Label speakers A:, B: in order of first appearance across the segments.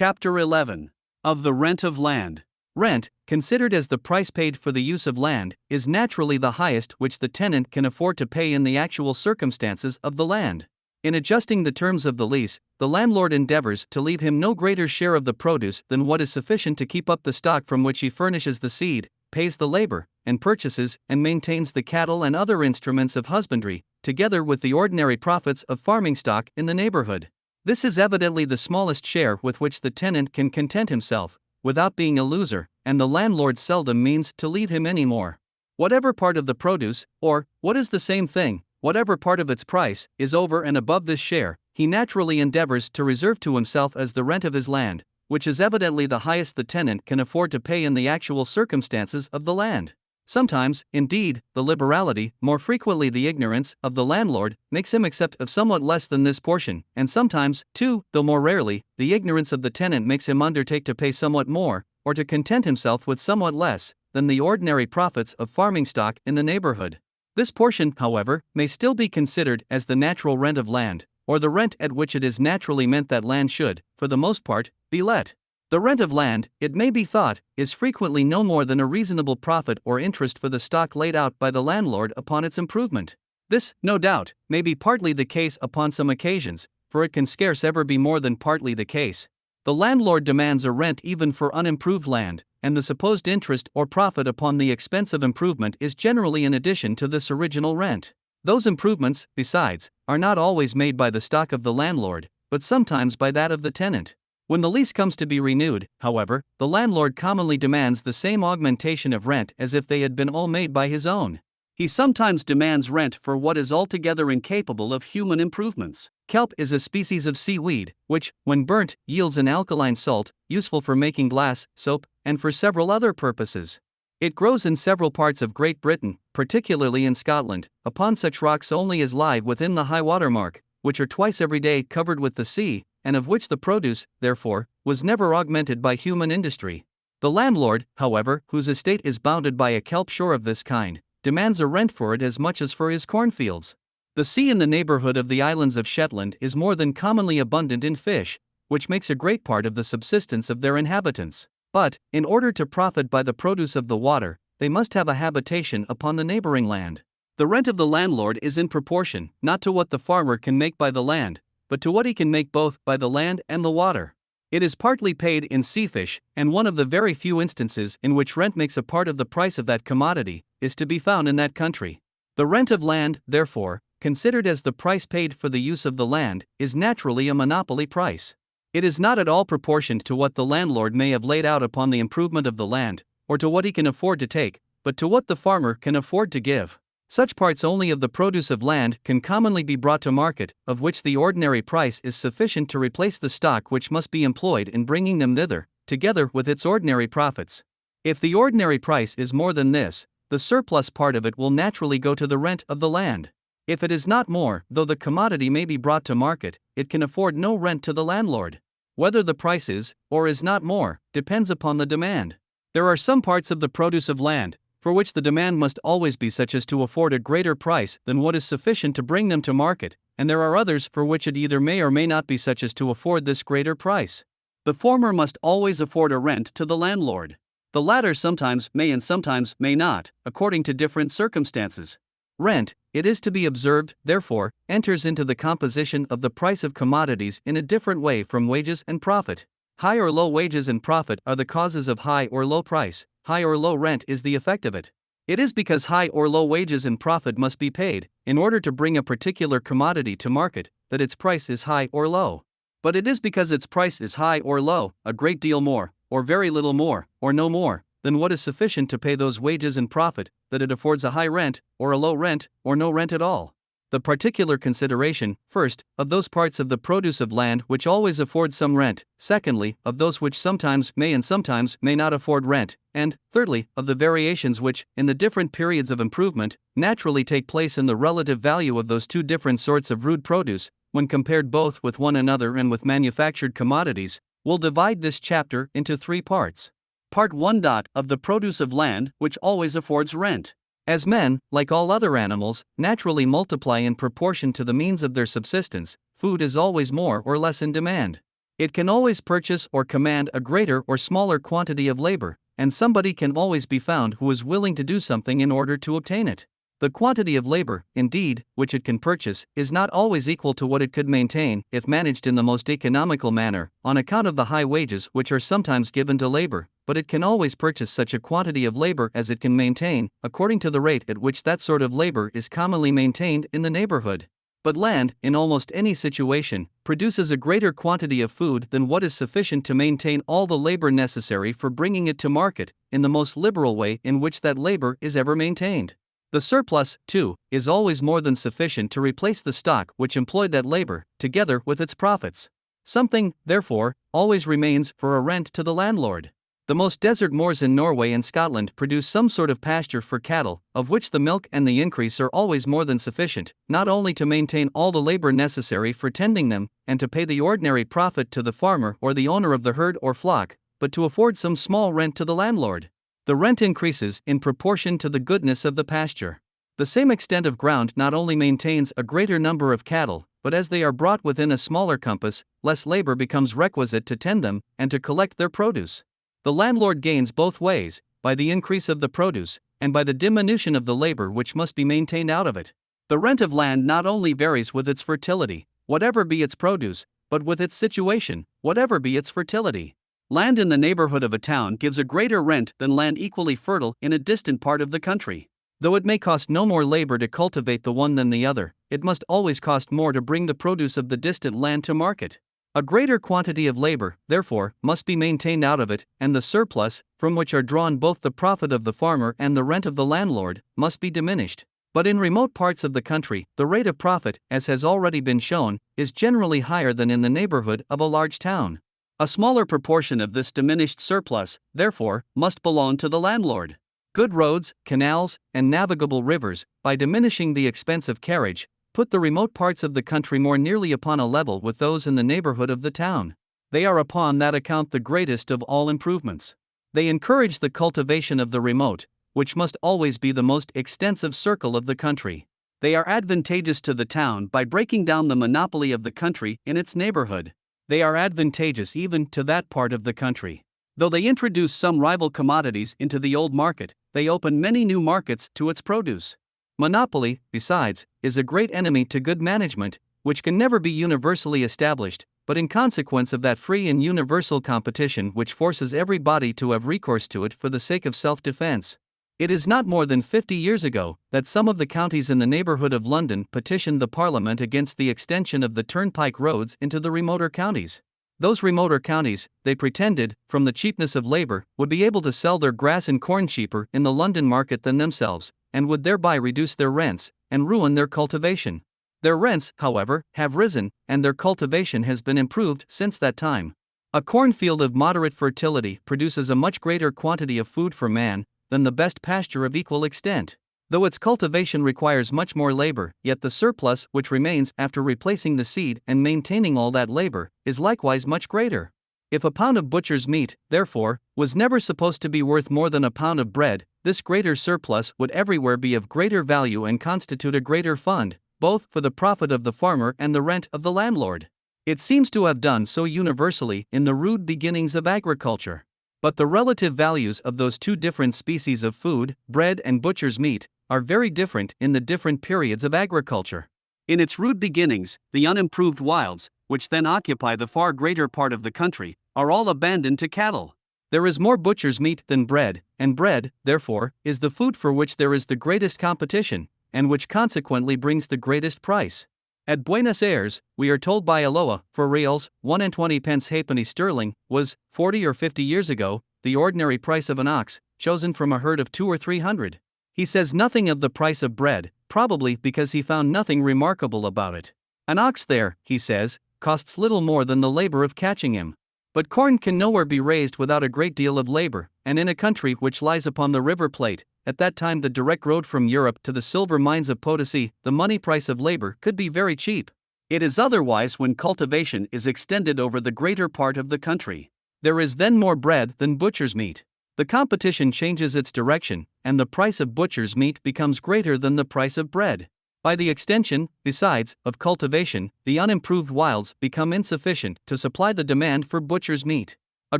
A: Chapter 11. Of the rent of land. Rent, considered as the price paid for the use of land, is naturally the highest which the tenant can afford to pay in the actual circumstances of the land. In adjusting the terms of the lease, the landlord endeavors to leave him no greater share of the produce than what is sufficient to keep up the stock from which he furnishes the seed, pays the labor, and purchases and maintains the cattle and other instruments of husbandry, together with the ordinary profits of farming stock in the neighborhood. This is evidently the smallest share with which the tenant can content himself, without being a loser, and the landlord seldom means to leave him any more. Whatever part of the produce, or, what is the same thing, whatever part of its price, is over and above this share, he naturally endeavors to reserve to himself as the rent of his land, which is evidently the highest the tenant can afford to pay in the actual circumstances of the land. Sometimes, indeed, the liberality, more frequently the ignorance, of the landlord makes him accept of somewhat less than this portion, and sometimes, too, though more rarely, the ignorance of the tenant makes him undertake to pay somewhat more, or to content himself with somewhat less, than the ordinary profits of farming stock in the neighborhood. This portion, however, may still be considered as the natural rent of land, or the rent at which it is naturally meant that land should, for the most part, be let. The rent of land, it may be thought, is frequently no more than a reasonable profit or interest for the stock laid out by the landlord upon its improvement. This, no doubt, may be partly the case upon some occasions, for it can scarce ever be more than partly the case. The landlord demands a rent even for unimproved land, and the supposed interest or profit upon the expense of improvement is generally in addition to this original rent. Those improvements, besides, are not always made by the stock of the landlord, but sometimes by that of the tenant. When the lease comes to be renewed, however, the landlord commonly demands the same augmentation of rent as if they had been all made by his own. He sometimes demands rent for what is altogether incapable of human improvements. Kelp is a species of seaweed, which, when burnt, yields an alkaline salt, useful for making glass, soap, and for several other purposes. It grows in several parts of Great Britain, particularly in Scotland, upon such rocks only as lie within the high water mark, which are twice every day covered with the sea, and of which the produce, therefore, was never augmented by human industry. The landlord, however, whose estate is bounded by a kelp shore of this kind, demands a rent for it as much as for his cornfields. The sea in the neighborhood of the islands of Shetland is more than commonly abundant in fish, which makes a great part of the subsistence of their inhabitants. But, in order to profit by the produce of the water, they must have a habitation upon the neighboring land. The rent of the landlord is in proportion, not to what the farmer can make by the land, but to what he can make both by the land and the water. It is partly paid in seafish, and one of the very few instances in which rent makes a part of the price of that commodity is to be found in that country. The rent of land, therefore, considered as the price paid for the use of the land, is naturally a monopoly price. It is not at all proportioned to what the landlord may have laid out upon the improvement of the land, or to what he can afford to take, but to what the farmer can afford to give. Such parts only of the produce of land can commonly be brought to market, of which the ordinary price is sufficient to replace the stock which must be employed in bringing them thither, together with its ordinary profits. If the ordinary price is more than this, the surplus part of it will naturally go to the rent of the land. If it is not more, though the commodity may be brought to market, it can afford no rent to the landlord. Whether the price is, or is not more, depends upon the demand. There are some parts of the produce of land, for which the demand must always be such as to afford a greater price than what is sufficient to bring them to market, and there are others for which it either may or may not be such as to afford this greater price. The former must always afford a rent to the landlord. The latter sometimes may and sometimes may not, according to different circumstances. Rent, it is to be observed, therefore, enters into the composition of the price of commodities in a different way from wages and profit. High or low wages and profit are the causes of high or low price. High or low rent is the effect of it. It is because high or low wages and profit must be paid, in order to bring a particular commodity to market, that its price is high or low. But it is because its price is high or low, a great deal more, or very little more, or no more, than what is sufficient to pay those wages and profit, that it affords a high rent, or a low rent, or no rent at all. The particular consideration, first, of those parts of the produce of land which always afford some rent, secondly, of those which sometimes may and sometimes may not afford rent, and, thirdly, of the variations which, in the different periods of improvement, naturally take place in the relative value of those two different sorts of rude produce, when compared both with one another and with manufactured commodities, will divide this chapter into 3 parts. Part 1. Of the produce of land which always affords rent. As men, like all other animals, naturally multiply in proportion to the means of their subsistence, food is always more or less in demand. It can always purchase or command a greater or smaller quantity of labor, and somebody can always be found who is willing to do something in order to obtain it. The quantity of labor, indeed, which it can purchase, is not always equal to what it could maintain if managed in the most economical manner, on account of the high wages which are sometimes given to labor, but it can always purchase such a quantity of labor as it can maintain, according to the rate at which that sort of labor is commonly maintained in the neighborhood. But land, in almost any situation, produces a greater quantity of food than what is sufficient to maintain all the labor necessary for bringing it to market, in the most liberal way in which that labor is ever maintained. The surplus, too, is always more than sufficient to replace the stock which employed that labor, together with its profits. Something, therefore, always remains for a rent to the landlord. The most desert moors in Norway and Scotland produce some sort of pasture for cattle, of which the milk and the increase are always more than sufficient, not only to maintain all the labor necessary for tending them, and to pay the ordinary profit to the farmer or the owner of the herd or flock, but to afford some small rent to the landlord. The rent increases in proportion to the goodness of the pasture. The same extent of ground not only maintains a greater number of cattle, but as they are brought within a smaller compass, less labor becomes requisite to tend them and to collect their produce. The landlord gains both ways, by the increase of the produce, and by the diminution of the labor which must be maintained out of it. The rent of land not only varies with its fertility, whatever be its produce, but with its situation, whatever be its fertility. Land in the neighborhood of a town gives a greater rent than land equally fertile in a distant part of the country. Though it may cost no more labor to cultivate the one than the other, it must always cost more to bring the produce of the distant land to market. A greater quantity of labor, therefore, must be maintained out of it, and the surplus, from which are drawn both the profit of the farmer and the rent of the landlord, must be diminished. But in remote parts of the country, the rate of profit, as has already been shown, is generally higher than in the neighborhood of a large town. A smaller proportion of this diminished surplus, therefore, must belong to the landlord. Good roads, canals, and navigable rivers, by diminishing the expense of carriage, put the remote parts of the country more nearly upon a level with those in the neighborhood of the town. They are upon that account the greatest of all improvements. They encourage the cultivation of the remote, which must always be the most extensive circle of the country. They are advantageous to the town by breaking down the monopoly of the country in its neighborhood. They are advantageous even to that part of the country. Though they introduce some rival commodities into the old market, they open many new markets to its produce. Monopoly, besides, is a great enemy to good management, which can never be universally established, but in consequence of that free and universal competition which forces everybody to have recourse to it for the sake of self-defense. It is not more than 50 years ago that some of the counties in the neighborhood of London petitioned the Parliament against the extension of the turnpike roads into the remoter counties. Those remoter counties, they pretended, from the cheapness of labor, would be able to sell their grass and corn cheaper in the London market than themselves, and would thereby reduce their rents and ruin their cultivation. Their rents, however, have risen, and their cultivation has been improved since that time. A cornfield of moderate fertility produces a much greater quantity of food for man than the best pasture of equal extent. Though its cultivation requires much more labor, yet the surplus which remains after replacing the seed and maintaining all that labor is likewise much greater. If a pound of butcher's meat, therefore, was never supposed to be worth more than a pound of bread, this greater surplus would everywhere be of greater value and constitute a greater fund, both for the profit of the farmer and the rent of the landlord. It seems to have done so universally in the rude beginnings of agriculture. But the relative values of those two different species of food, bread and butcher's meat, are very different in the different periods of agriculture. In its rude beginnings, the unimproved wilds, which then occupy the far greater part of the country, are all abandoned to cattle. There is more butcher's meat than bread, and bread, therefore, is the food for which there is the greatest competition, and which consequently brings the greatest price. At Buenos Aires, we are told by Eloa, for reals, 1 20 halfpenny sterling, was, 40 or 50 years ago, the ordinary price of an ox, chosen from a herd of 200 or 300. He says nothing of the price of bread, probably because he found nothing remarkable about it. An ox there, he says, costs little more than the labor of catching him. But corn can nowhere be raised without a great deal of labor, and in a country which lies upon the River Plate, at that time the direct road from Europe to the silver mines of Potosi, the money price of labor could be very cheap. It is otherwise when cultivation is extended over the greater part of the country. There is then more bread than butcher's meat. The competition changes its direction, and the price of butcher's meat becomes greater than the price of bread. By the extension, besides, of cultivation, the unimproved wilds become insufficient to supply the demand for butcher's meat. A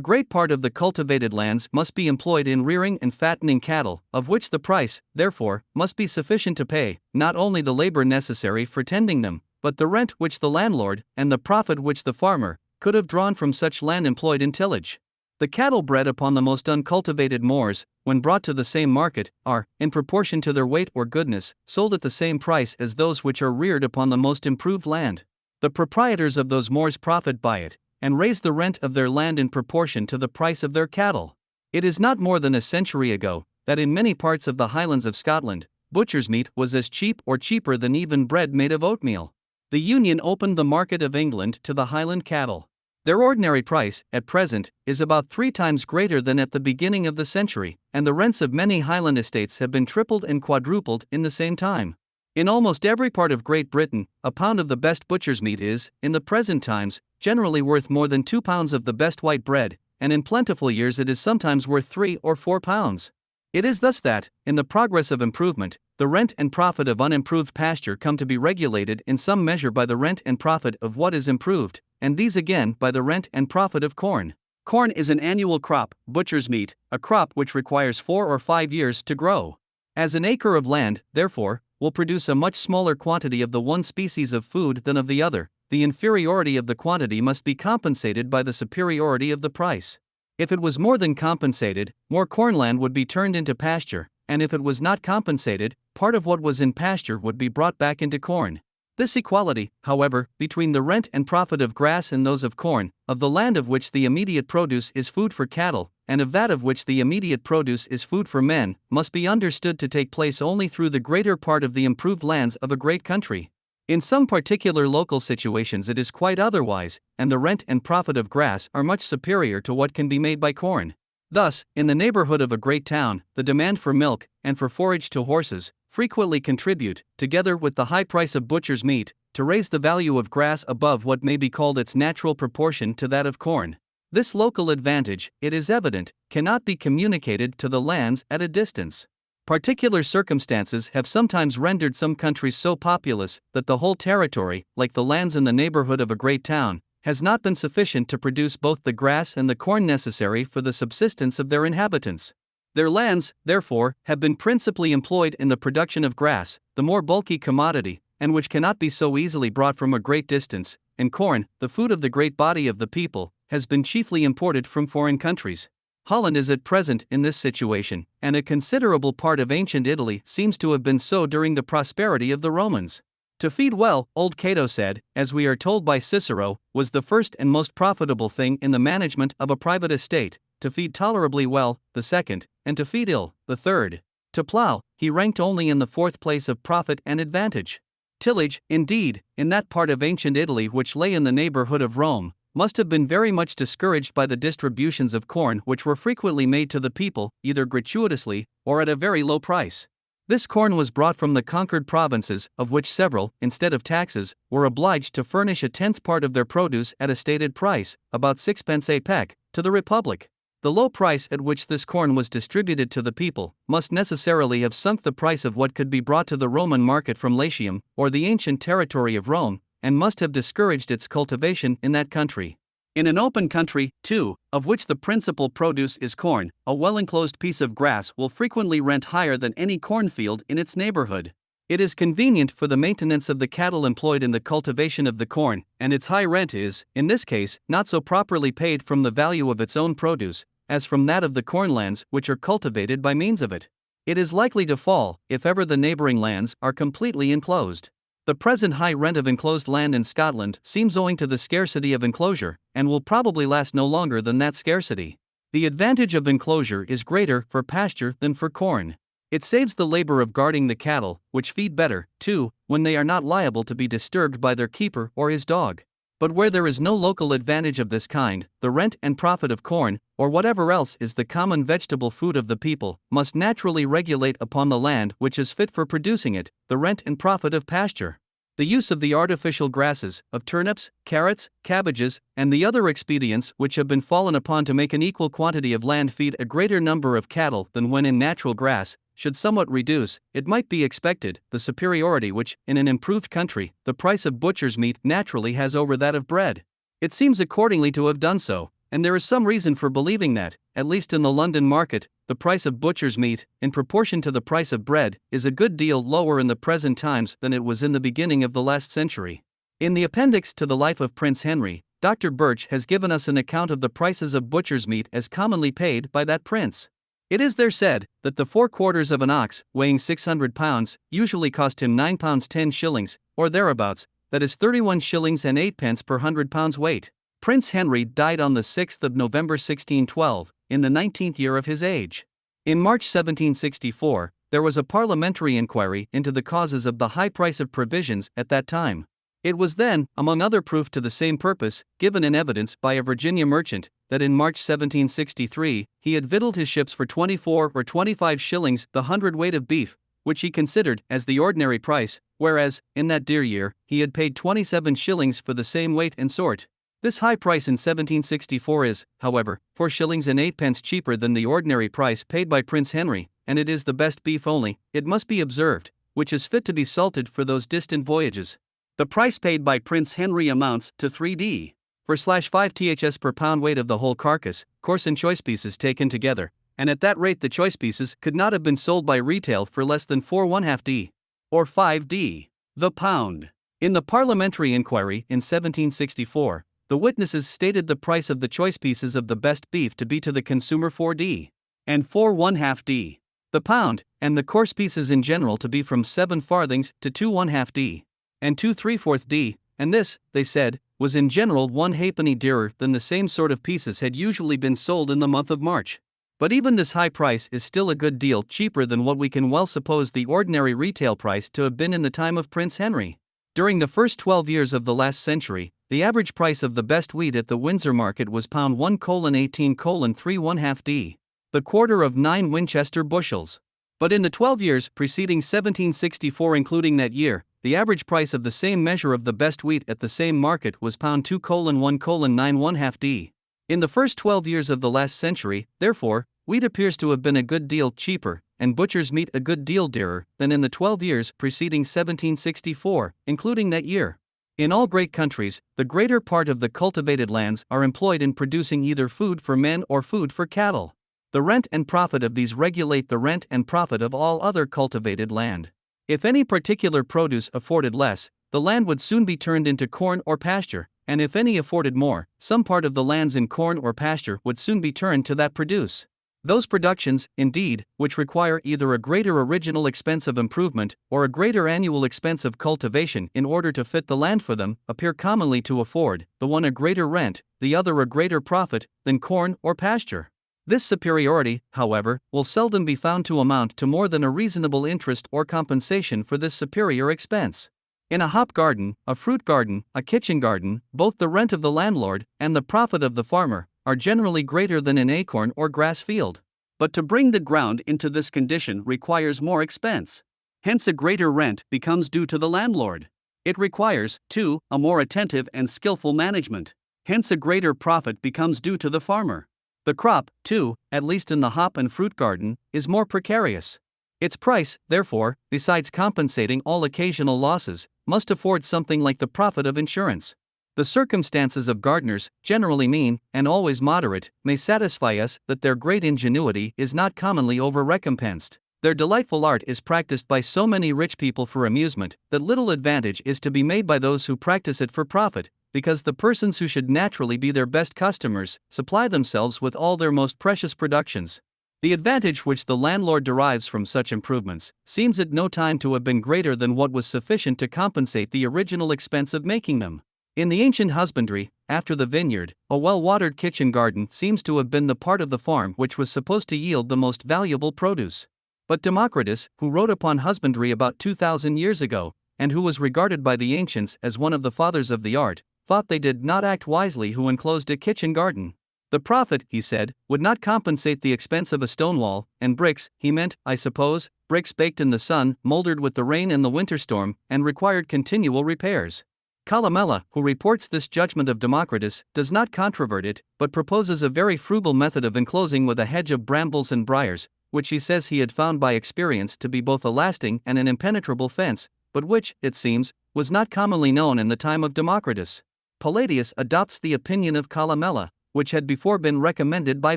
A: great part of the cultivated lands must be employed in rearing and fattening cattle, of which the price, therefore, must be sufficient to pay, not only the labor necessary for tending them, but the rent which the landlord, and the profit which the farmer, could have drawn from such land employed in tillage. The cattle bred upon the most uncultivated moors, when brought to the same market, are, in proportion to their weight or goodness, sold at the same price as those which are reared upon the most improved land. The proprietors of those moors profit by it, and raise the rent of their land in proportion to the price of their cattle. It is not more than a century ago that in many parts of the Highlands of Scotland, butcher's meat was as cheap or cheaper than even bread made of oatmeal. The Union opened the market of England to the Highland cattle. Their ordinary price, at present, is about 3 times greater than at the beginning of the century, and the rents of many Highland estates have been tripled and quadrupled in the same time. In almost every part of Great Britain, a pound of the best butcher's meat is, in the present times, generally worth more than 2 pounds of the best white bread, and in plentiful years it is sometimes worth 3 or 4 pounds. It is thus that, in the progress of improvement, the rent and profit of unimproved pasture come to be regulated in some measure by the rent and profit of what is improved, and these again by the rent and profit of corn. Corn is an annual crop, butcher's meat, a crop which requires 4 or 5 years to grow. As an acre of land, therefore, will produce a much smaller quantity of the one species of food than of the other, the inferiority of the quantity must be compensated by the superiority of the price. If it was more than compensated, more cornland would be turned into pasture, and if it was not compensated, part of what was in pasture would be brought back into corn. This equality, however, between the rent and profit of grass and those of corn, of the land of which the immediate produce is food for cattle, and of that of which the immediate produce is food for men, must be understood to take place only through the greater part of the improved lands of a great country. In some particular local situations it is quite otherwise, and the rent and profit of grass are much superior to what can be made by corn. Thus, in the neighborhood of a great town, the demand for milk, and for forage to horses, frequently contribute, together with the high price of butcher's meat, to raise the value of grass above what may be called its natural proportion to that of corn. This local advantage, it is evident, cannot be communicated to the lands at a distance. Particular circumstances have sometimes rendered some countries so populous that the whole territory, like the lands in the neighborhood of a great town, has not been sufficient to produce both the grass and the corn necessary for the subsistence of their inhabitants. Their lands, therefore, have been principally employed in the production of grass, the more bulky commodity, and which cannot be so easily brought from a great distance, and corn, the food of the great body of the people, has been chiefly imported from foreign countries. Holland is at present in this situation, and a considerable part of ancient Italy seems to have been so during the prosperity of the Romans. To feed well, old Cato said, as we are told by Cicero, was the first and most profitable thing in the management of a private estate. To feed tolerably well, the second, and to feed ill, the third. To plough, he ranked only in the 4th place of profit and advantage. Tillage, indeed, in that part of ancient Italy which lay in the neighborhood of Rome, must have been very much discouraged by the distributions of corn which were frequently made to the people, either gratuitously, or at a very low price. This corn was brought from the conquered provinces, of which several, instead of taxes, were obliged to furnish a 10th part of their produce at a stated price, about 6 pence a peck, to the Republic. The low price at which this corn was distributed to the people must necessarily have sunk the price of what could be brought to the Roman market from Latium, or the ancient territory of Rome, and must have discouraged its cultivation in that country. In an open country, too, of which the principal produce is corn, a well-enclosed piece of grass will frequently rent higher than any cornfield in its neighborhood. It is convenient for the maintenance of the cattle employed in the cultivation of the corn, and its high rent is, in this case, not so properly paid from the value of its own produce, as from that of the cornlands which are cultivated by means of it. It is likely to fall, if ever the neighboring lands are completely enclosed. The present high rent of enclosed land in Scotland seems owing to the scarcity of enclosure, and will probably last no longer than that scarcity. The advantage of enclosure is greater for pasture than for corn. It saves the labor of guarding the cattle, which feed better, too, when they are not liable to be disturbed by their keeper or his dog. But where there is no local advantage of this kind, the rent and profit of corn, or whatever else is the common vegetable food of the people, must naturally regulate upon the land which is fit for producing it, the rent and profit of pasture. The use of the artificial grasses, of turnips, carrots, cabbages, and the other expedients which have been fallen upon to make an equal quantity of land feed a greater number of cattle than when in natural grass, should somewhat reduce, it might be expected, the superiority which, in an improved country, the price of butcher's meat naturally has over that of bread. It seems accordingly to have done so, and there is some reason for believing that, at least in the London market, the price of butcher's meat, in proportion to the price of bread, is a good deal lower in the present times than it was in the beginning of the last century. In the appendix to the Life of Prince Henry, Dr. Birch has given us an account of the prices of butcher's meat as commonly paid by that prince. It is there said that the 4/4 of an ox, weighing 600 pounds, usually cost him £9 10 or thereabouts, that is 31 shillings and 8 pence per 100 pounds weight. Prince Henry died on the 6th of November 1612, in the 19th year of his age. In March 1764, there was a parliamentary inquiry into the causes of the high price of provisions at that time. It was then, among other proof to the same purpose, given in evidence by a Virginia merchant, that in March 1763, he had victualled his ships for 24 or 25 shillings the hundredweight of beef, which he considered as the ordinary price, whereas, in that dear year, he had paid 27 shillings for the same weight and sort. This high price in 1764 is, however, 4 shillings and 8 pence cheaper than the ordinary price paid by Prince Henry, and it is the best beef only, it must be observed, which is fit to be salted for those distant voyages. The price paid by Prince Henry amounts to 3d. for /5 ths per pound weight of the whole carcass, coarse and choice pieces taken together, and at that rate the choice pieces could not have been sold by retail for less than 4 1/2d, or 5d, the pound. In the parliamentary inquiry in 1764, the witnesses stated the price of the choice pieces of the best beef to be to the consumer 4d, and 4 1/2d, the pound, and the coarse pieces in general to be from 7 farthings to 2 1/2d, and 2 3/4d, and this, they said, was in general 1 halfpenny dearer than the same sort of pieces had usually been sold in the month of March. But even this high price is still a good deal cheaper than what we can well suppose the ordinary retail price to have been in the time of Prince Henry. During the first 12 years of the last century, the average price of the best wheat at the Windsor market was £1:18:3 1/2d, the quarter of 9 Winchester bushels. But in the 12 years preceding 1764, including that year, the average price of the same measure of the best wheat at the same market was £2:1:9 1/2d. In the first 12 years of the last century, therefore, wheat appears to have been a good deal cheaper, and butcher's meat a good deal dearer, than in the 12 years preceding 1764, including that year. In all great countries, the greater part of the cultivated lands are employed in producing either food for men or food for cattle. The rent and profit of these regulate the rent and profit of all other cultivated land. If any particular produce afforded less, the land would soon be turned into corn or pasture, and if any afforded more, some part of the lands in corn or pasture would soon be turned to that produce. Those productions, indeed, which require either a greater original expense of improvement or a greater annual expense of cultivation in order to fit the land for them, appear commonly to afford, the one a greater rent, the other a greater profit, than corn or pasture. This superiority, however, will seldom be found to amount to more than a reasonable interest or compensation for this superior expense. In a hop garden, a fruit garden, a kitchen garden, both the rent of the landlord and the profit of the farmer are generally greater than in acorn or grass field. But to bring the ground into this condition requires more expense. Hence a greater rent becomes due to the landlord. It requires, too, a more attentive and skillful management. Hence a greater profit becomes due to the farmer. The crop, too, at least in the hop and fruit garden, is more precarious. Its price, therefore, besides compensating all occasional losses, must afford something like the profit of insurance. The circumstances of gardeners, generally mean, and always moderate, may satisfy us that their great ingenuity is not commonly over-recompensed. Their delightful art is practiced by so many rich people for amusement, that little advantage is to be made by those who practice it for profit, because the persons who should naturally be their best customers supply themselves with all their most precious productions. The advantage which the landlord derives from such improvements seems at no time to have been greater than what was sufficient to compensate the original expense of making them. In the ancient husbandry, after the vineyard, a well-watered kitchen garden seems to have been the part of the farm which was supposed to yield the most valuable produce. But Democritus, who wrote upon husbandry about 2,000 years ago, and who was regarded by the ancients as one of the fathers of the art, thought they did not act wisely who enclosed a kitchen garden. The profit, he said, would not compensate the expense of a stone wall, and bricks, he meant, I suppose, bricks baked in the sun, mouldered with the rain and the winter storm, and required continual repairs. Columella, who reports this judgment of Democritus, does not controvert it, but proposes a very frugal method of enclosing with a hedge of brambles and briars, which he says he had found by experience to be both a lasting and an impenetrable fence, but which, it seems, was not commonly known in the time of Democritus. Palladius adopts the opinion of Columella, which had before been recommended by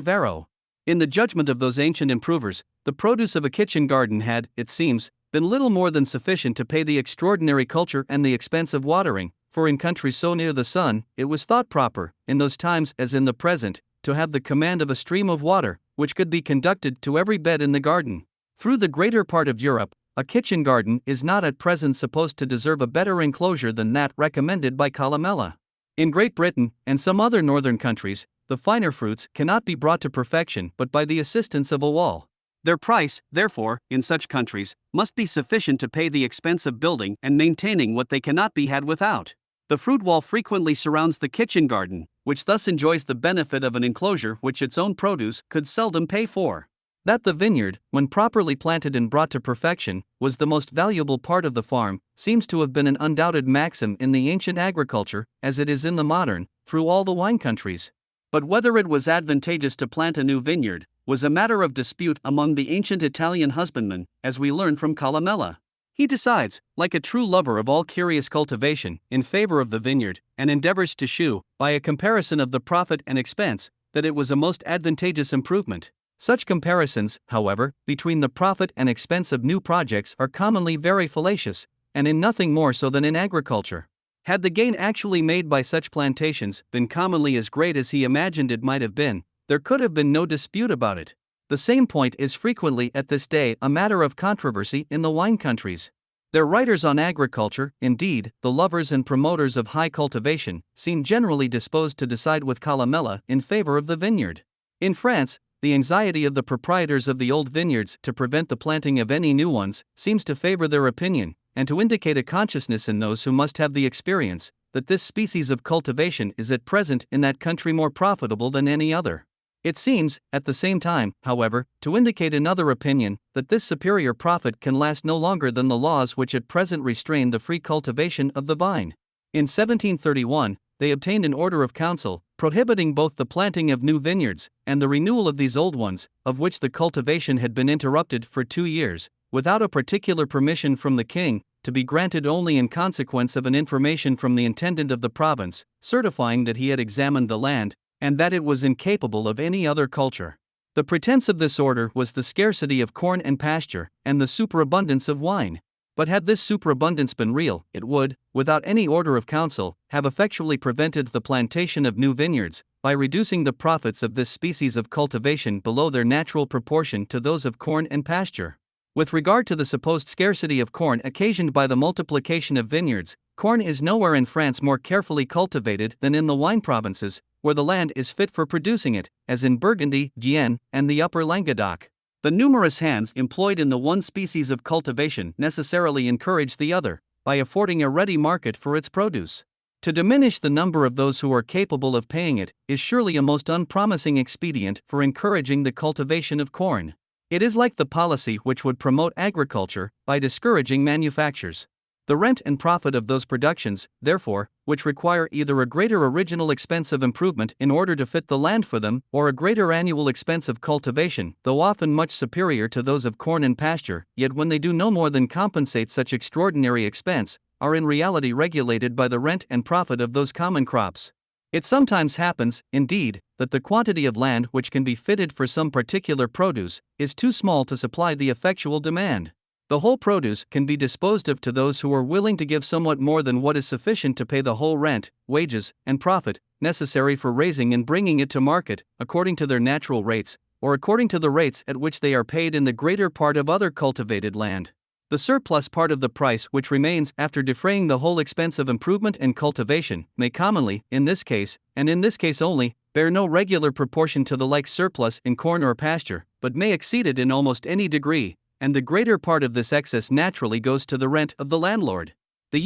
A: Varro. In the judgment of those ancient improvers, the produce of a kitchen garden had, it seems, been little more than sufficient to pay the extraordinary culture and the expense of watering, for in countries so near the sun, it was thought proper, in those times as in the present, to have the command of a stream of water, which could be conducted to every bed in the garden. Through the greater part of Europe, a kitchen garden is not at present supposed to deserve a better enclosure than that recommended by Columella. In Great Britain, and some other northern countries, the finer fruits cannot be brought to perfection but by the assistance of a wall. Their price, therefore, in such countries, must be sufficient to pay the expense of building and maintaining what they cannot be had without. The fruit wall frequently surrounds the kitchen garden, which thus enjoys the benefit of an enclosure which its own produce could seldom pay for. That the vineyard, when properly planted and brought to perfection, was the most valuable part of the farm, seems to have been an undoubted maxim in the ancient agriculture, as it is in the modern, through all the wine countries. But whether it was advantageous to plant a new vineyard, was a matter of dispute among the ancient Italian husbandmen, as we learn from Columella. He decides, like a true lover of all curious cultivation, in favor of the vineyard, and endeavors to shew, by a comparison of the profit and expense, that it was a most advantageous improvement. Such comparisons, however, between the profit and expense of new projects are commonly very fallacious, and in nothing more so than in agriculture. Had the gain actually made by such plantations been commonly as great as he imagined it might have been, there could have been no dispute about it. The same point is frequently at this day a matter of controversy in the wine countries. Their writers on agriculture, indeed, the lovers and promoters of high cultivation, seem generally disposed to decide with Columella in favor of the vineyard. In France, the anxiety of the proprietors of the old vineyards to prevent the planting of any new ones seems to favor their opinion, and to indicate a consciousness in those who must have the experience that this species of cultivation is at present in that country more profitable than any other. It seems, at the same time, however, to indicate another opinion that this superior profit can last no longer than the laws which at present restrain the free cultivation of the vine. In 1731, they obtained an order of council, prohibiting both the planting of new vineyards and the renewal of these old ones, of which the cultivation had been interrupted for 2 years, without a particular permission from the king, to be granted only in consequence of an information from the intendant of the province, certifying that he had examined the land, and that it was incapable of any other culture. The pretense of this order was the scarcity of corn and pasture, and the superabundance of wine. But had this superabundance been real, it would, without any order of council, have effectually prevented the plantation of new vineyards, by reducing the profits of this species of cultivation below their natural proportion to those of corn and pasture. With regard to the supposed scarcity of corn occasioned by the multiplication of vineyards, corn is nowhere in France more carefully cultivated than in the wine provinces, where the land is fit for producing it, as in Burgundy, Guienne, and the Upper Languedoc. The numerous hands employed in the one species of cultivation necessarily encourage the other, by affording a ready market for its produce. To diminish the number of those who are capable of paying it is surely a most unpromising expedient for encouraging the cultivation of corn. It is like the policy which would promote agriculture by discouraging manufactures. The rent and profit of those productions, therefore, which require either a greater original expense of improvement in order to fit the land for them, or a greater annual expense of cultivation, though often much superior to those of corn and pasture, yet when they do no more than compensate such extraordinary expense, are in reality regulated by the rent and profit of those common crops. It sometimes happens, indeed, that the quantity of land which can be fitted for some particular produce is too small to supply the effectual demand. The whole produce can be disposed of to those who are willing to give somewhat more than what is sufficient to pay the whole rent, wages, and profit necessary for raising and bringing it to market, according to their natural rates, or according to the rates at which they are paid in the greater part of other cultivated land. The surplus part of the price which remains after defraying the whole expense of improvement and cultivation may commonly, in this case, and in this case only, bear no regular proportion to the like surplus in corn or pasture, but may exceed it in almost any degree, and the greater part of this excess naturally goes to the rent of the landlord. The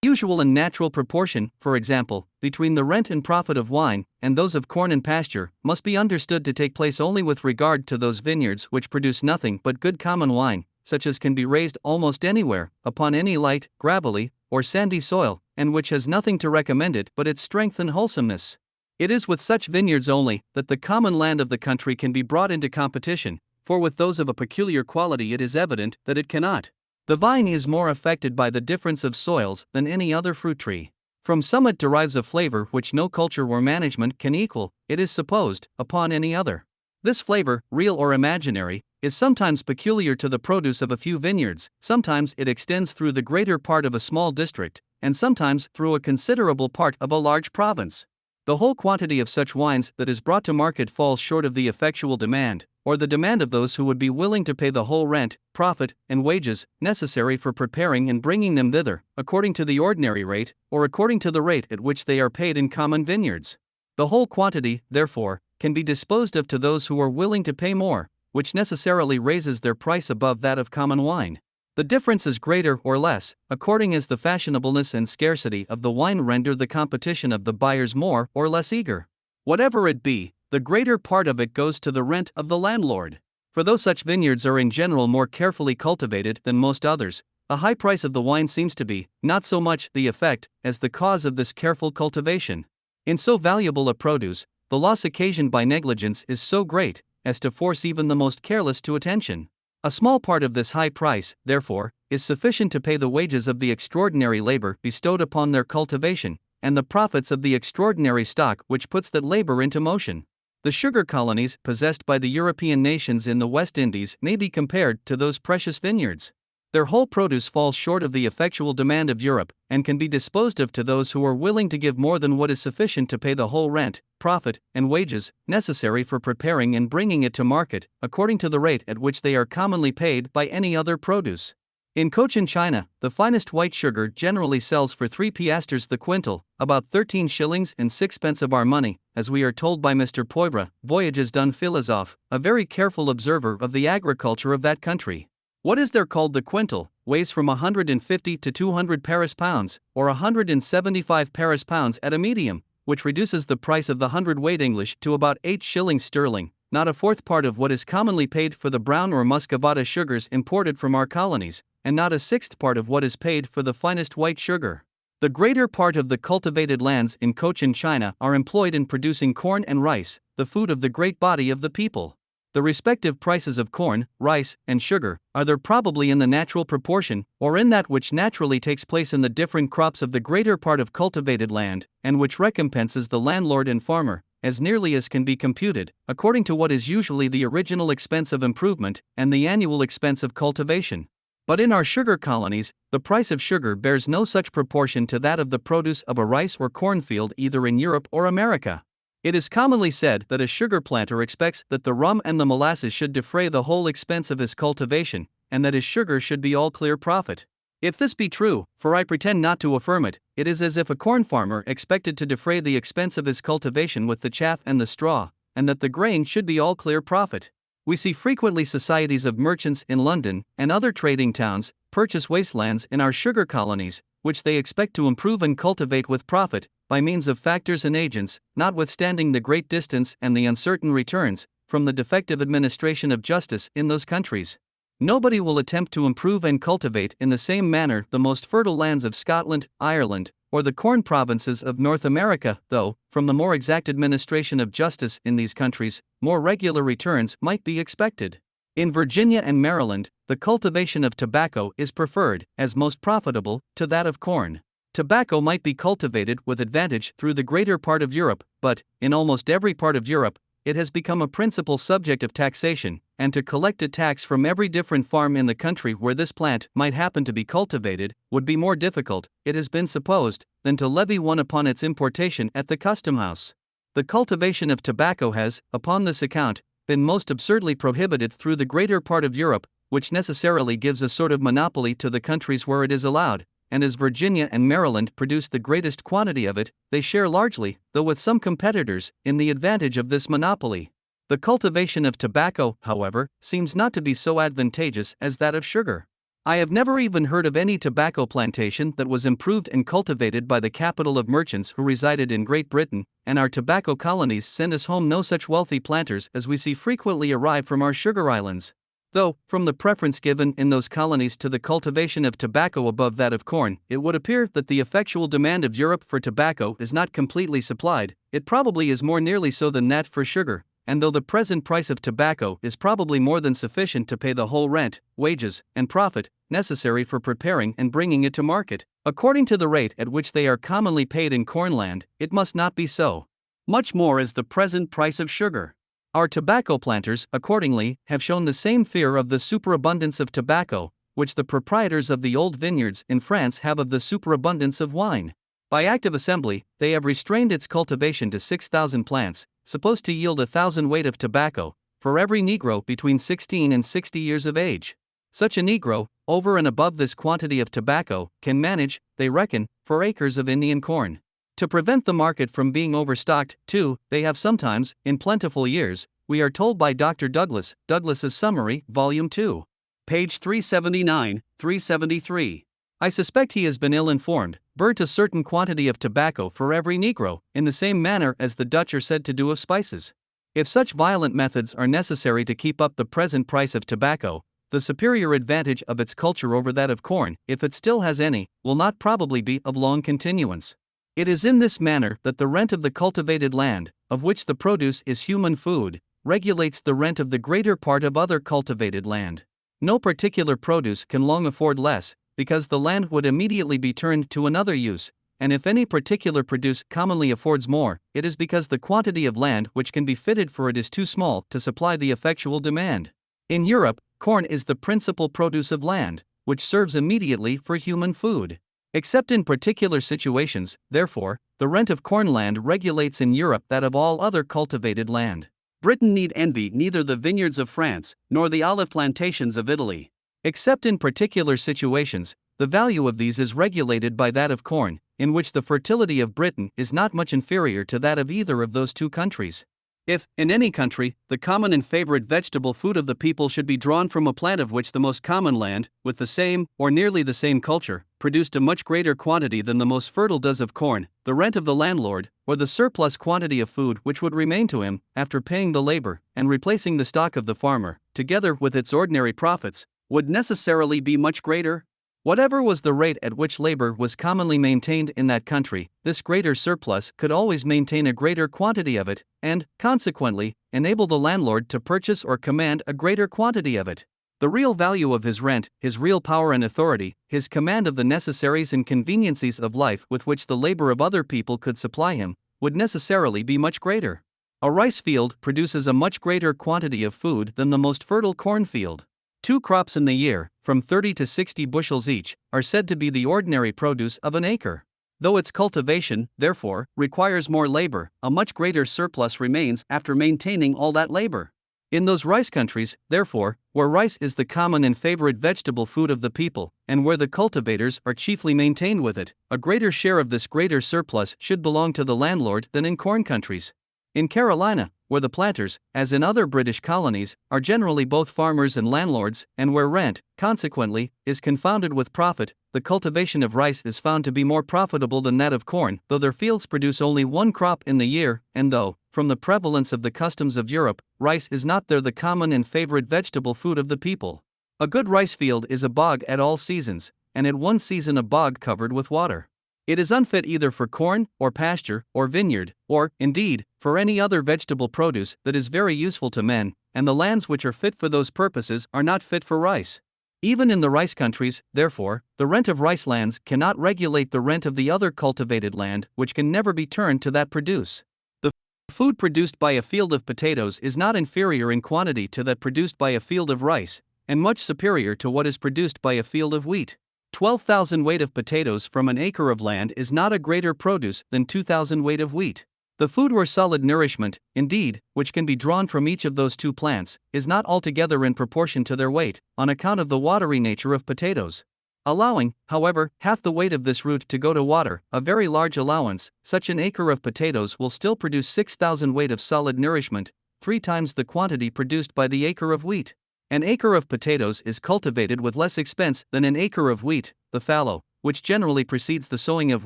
A: usual and natural proportion, for example, between the rent and profit of wine and those of corn and pasture, must be understood to take place only with regard to those vineyards which produce nothing but good common wine, such as can be raised almost anywhere, upon any light, gravelly, or sandy soil, and which has nothing to recommend it but its strength and wholesomeness. It is with such vineyards only that the common land of the country can be brought into competition, for with those of a peculiar quality it is evident that it cannot. The vine is more affected by the difference of soils than any other fruit tree. From some it derives a flavor which no culture or management can equal, it is supposed, upon any other. This flavor, real or imaginary, is sometimes peculiar to the produce of a few vineyards, sometimes it extends through the greater part of a small district, and sometimes through a considerable part of a large province. The whole quantity of such wines that is brought to market falls short of the effectual demand, or the demand of those who would be willing to pay the whole rent, profit, and wages necessary for preparing and bringing them thither, according to the ordinary rate, or according to the rate at which they are paid in common vineyards. The whole quantity, therefore, can be disposed of to those who are willing to pay more, which necessarily raises their price above that of common wine. The difference is greater or less, according as the fashionableness and scarcity of the wine render the competition of the buyers more or less eager. Whatever it be, the greater part of it goes to the rent of the landlord. For though such vineyards are in general more carefully cultivated than most others, the high price of the wine seems to be, not so much the effect, as the cause of this careful cultivation. In so valuable a produce, the loss occasioned by negligence is so great, as to force even the most careless to attention. A small part of this high price, therefore, is sufficient to pay the wages of the extraordinary labor bestowed upon their cultivation, and the profits of the extraordinary stock which puts that labor into motion. The sugar colonies possessed by the European nations in the West Indies may be compared to those precious vineyards. Their whole produce falls short of the effectual demand of Europe, and can be disposed of to those who are willing to give more than what is sufficient to pay the whole rent, profit, and wages necessary for preparing and bringing it to market, according to the rate at which they are commonly paid by any other produce. In Cochin China, the finest white sugar generally sells for 3 piastres the quintal, about 13 shillings and sixpence of our money, as we are told by Mr. Poivre, Voyages d'un philosophe, a very careful observer of the agriculture of that country. What is there called the quintal, weighs from 150 to 200 Paris pounds, or 175 Paris pounds at a medium, which reduces the price of the hundredweight English to about 8 shillings sterling, not a fourth part of what is commonly paid for the brown or muscovado sugars imported from our colonies, and not a sixth part of what is paid for the finest white sugar. The greater part of the cultivated lands in Cochin China are employed in producing corn and rice, the food of the great body of the people. The respective prices of corn, rice, and sugar are there probably in the natural proportion, or in that which naturally takes place in the different crops of the greater part of cultivated land, and which recompenses the landlord and farmer, as nearly as can be computed, according to what is usually the original expense of improvement and the annual expense of cultivation. But in our sugar colonies, the price of sugar bears no such proportion to that of the produce of a rice or cornfield either in Europe or America. It is commonly said that a sugar planter expects that the rum and the molasses should defray the whole expense of his cultivation, and that his sugar should be all clear profit. If this be true, for I pretend not to affirm it, it is as if a corn farmer expected to defray the expense of his cultivation with the chaff and the straw, and that the grain should be all clear profit. We see frequently societies of merchants in London and other trading towns purchase wastelands in our sugar colonies, which they expect to improve and cultivate with profit, by means of factors and agents, notwithstanding the great distance and the uncertain returns from the defective administration of justice in those countries. Nobody will attempt to improve and cultivate in the same manner the most fertile lands of Scotland, Ireland, or the corn provinces of North America, though, from the more exact administration of justice in these countries, more regular returns might be expected. In Virginia and Maryland, the cultivation of tobacco is preferred, as most profitable, to that of corn. Tobacco might be cultivated with advantage through the greater part of Europe, but, in almost every part of Europe, it has become a principal subject of taxation, and to collect a tax from every different farm in the country where this plant might happen to be cultivated would be more difficult, it has been supposed, than to levy one upon its importation at the custom house. The cultivation of tobacco has, upon this account, been most absurdly prohibited through the greater part of Europe, which necessarily gives a sort of monopoly to the countries where it is allowed. And as Virginia and Maryland produce the greatest quantity of it, they share largely, though with some competitors, in the advantage of this monopoly. The cultivation of tobacco, however, seems not to be so advantageous as that of sugar. I have never even heard of any tobacco plantation that was improved and cultivated by the capital of merchants who resided in Great Britain, and our tobacco colonies send us home no such wealthy planters as we see frequently arrive from our sugar islands. Though, from the preference given in those colonies to the cultivation of tobacco above that of corn, it would appear that the effectual demand of Europe for tobacco is not completely supplied, it probably is more nearly so than that for sugar, and though the present price of tobacco is probably more than sufficient to pay the whole rent, wages, and profit necessary for preparing and bringing it to market, according to the rate at which they are commonly paid in cornland, it must not be so. Much more is the present price of sugar. Our tobacco planters, accordingly, have shown the same fear of the superabundance of tobacco, which the proprietors of the old vineyards in France have of the superabundance of wine. By act of assembly, they have restrained its cultivation to 6,000 plants, supposed to yield 1,000 weight of tobacco, for every Negro between 16 and 60 years of age. Such a Negro, over and above this quantity of tobacco, can manage, they reckon, 4 acres of Indian corn. To prevent the market from being overstocked, too, they have sometimes, in plentiful years, we are told by Dr. Douglas, Douglas's Summary, Volume 2. Page 379, 373. I suspect he has been ill-informed, burnt a certain quantity of tobacco for every Negro, in the same manner as the Dutch are said to do of spices. If such violent methods are necessary to keep up the present price of tobacco, the superior advantage of its culture over that of corn, if it still has any, will not probably be of long continuance. It is in this manner that the rent of the cultivated land, of which the produce is human food, regulates the rent of the greater part of other cultivated land. No particular produce can long afford less, because the land would immediately be turned to another use, and if any particular produce commonly affords more, it is because the quantity of land which can be fitted for it is too small to supply the effectual demand. In Europe, corn is the principal produce of land, which serves immediately for human food. Except in particular situations, therefore, the rent of cornland regulates in Europe that of all other cultivated land. Britain need envy neither the vineyards of France, nor the olive plantations of Italy. Except in particular situations, the value of these is regulated by that of corn, in which the fertility of Britain is not much inferior to that of either of those two countries. If, in any country, the common and favorite vegetable food of the people should be drawn from a plant of which the most common land, with the same, or nearly the same culture, produced a much greater quantity than the most fertile does of corn, the rent of the landlord, or the surplus quantity of food which would remain to him, after paying the labor, and replacing the stock of the farmer, together with its ordinary profits, would necessarily be much greater. Whatever was the rate at which labor was commonly maintained in that country, this greater surplus could always maintain a greater quantity of it, and, consequently, enable the landlord to purchase or command a greater quantity of it. The real value of his rent, his real power and authority, his command of the necessaries and conveniencies of life with which the labor of other people could supply him, would necessarily be much greater. A rice field produces a much greater quantity of food than the most fertile cornfield. 2 crops in the year, from 30 to 60 bushels each, are said to be the ordinary produce of an acre. Though its cultivation, therefore, requires more labor, a much greater surplus remains after maintaining all that labor. In those rice countries, therefore, where rice is the common and favorite vegetable food of the people, and where the cultivators are chiefly maintained with it, a greater share of this greater surplus should belong to the landlord than in corn countries. In Carolina, where the planters, as in other British colonies, are generally both farmers and landlords, and where rent, consequently, is confounded with profit, the cultivation of rice is found to be more profitable than that of corn, though their fields produce only 1 crop in the year, and though, from the prevalence of the customs of Europe, rice is not there the common and favorite vegetable food of the people. A good rice field is a bog at all seasons, and at one season a bog covered with water. It is unfit either for corn, or pasture, or vineyard, or, indeed, for any other vegetable produce that is very useful to men, and the lands which are fit for those purposes are not fit for rice. Even in the rice countries, therefore, the rent of rice lands cannot regulate the rent of the other cultivated land, which can never be turned to that produce. The food produced by a field of potatoes is not inferior in quantity to that produced by a field of rice, and much superior to what is produced by a field of wheat. 12,000 weight of potatoes from an acre of land is not a greater produce than 2,000 weight of wheat. The food or solid nourishment, indeed, which can be drawn from each of those two plants, is not altogether in proportion to their weight, on account of the watery nature of potatoes. Allowing, however, half the weight of this root to go to water, a very large allowance, such an acre of potatoes will still produce 6,000 weight of solid nourishment, 3 times the quantity produced by the acre of wheat. An acre of potatoes is cultivated with less expense than an acre of wheat, the fallow, which generally precedes the sowing of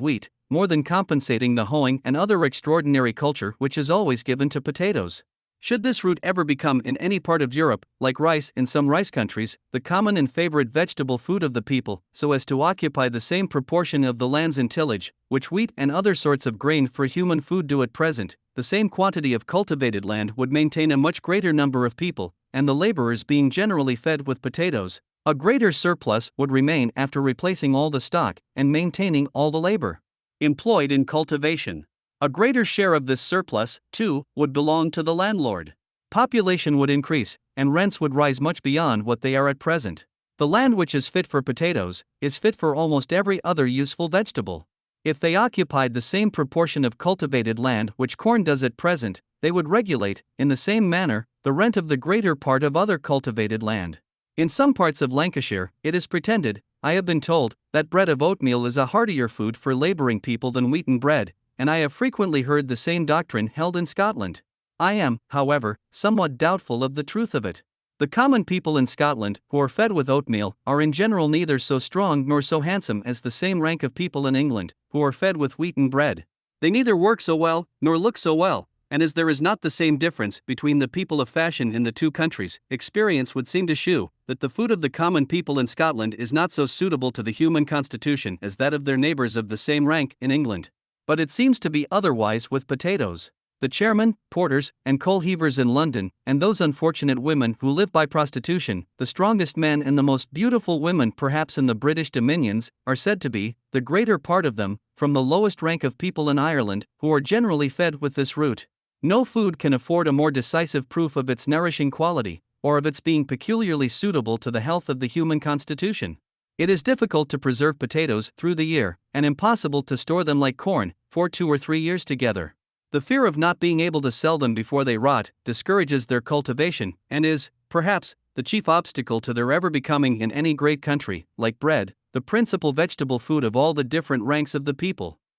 A: wheat, more than compensating the hoeing and other extraordinary culture which is always given to potatoes. Should this root ever become in any part of Europe, like rice in some rice countries, the common and favorite vegetable food of the people, so as to occupy the same proportion of the lands in tillage, which wheat and other sorts of grain for human food do at present, the same quantity of cultivated land would maintain a much greater number of people, and the laborers being generally fed with potatoes, a greater surplus would remain after replacing all the stock and maintaining all the labor employed in cultivation. A greater share of this surplus, too, would belong to the landlord. Population would increase, and rents would rise much beyond what they are at present. The land which is fit for potatoes is fit for almost every other useful vegetable. If they occupied the same proportion of cultivated land which corn does at present, they would regulate, in the same manner, the rent of the greater part of other cultivated land. In some parts of Lancashire, it is pretended, I have been told, that bread of oatmeal is a heartier food for labouring people than wheaten bread, and I have frequently heard the same doctrine held in Scotland. I am, however, somewhat doubtful of the truth of it. The common people in Scotland, who are fed with oatmeal, are in general neither so strong nor so handsome as the same rank of people in England, who are fed with wheaten bread. They neither work so well, nor look so well, and as there is not the same difference between the people of fashion in the two countries, experience would seem to shew that the food of the common people in Scotland is not so suitable to the human constitution as that of their neighbours of the same rank in England. But it seems to be otherwise with potatoes. The chairmen, porters, and coal heavers in London, and those unfortunate women who live by prostitution, the strongest men and the most beautiful women perhaps in the British dominions, are said to be, the greater part of them, from the lowest rank of people in Ireland, who are generally fed with this root. No food can afford a more decisive proof of its nourishing quality, or of its being peculiarly suitable to the health of the human constitution. It is difficult to preserve potatoes through the year, and impossible to store them like corn, for 2 or 3 years together. The fear of not being able to sell them before they rot discourages their cultivation, and is, perhaps, the chief obstacle to their ever becoming in any great country, like bread, the principal vegetable food of all the different ranks of the people.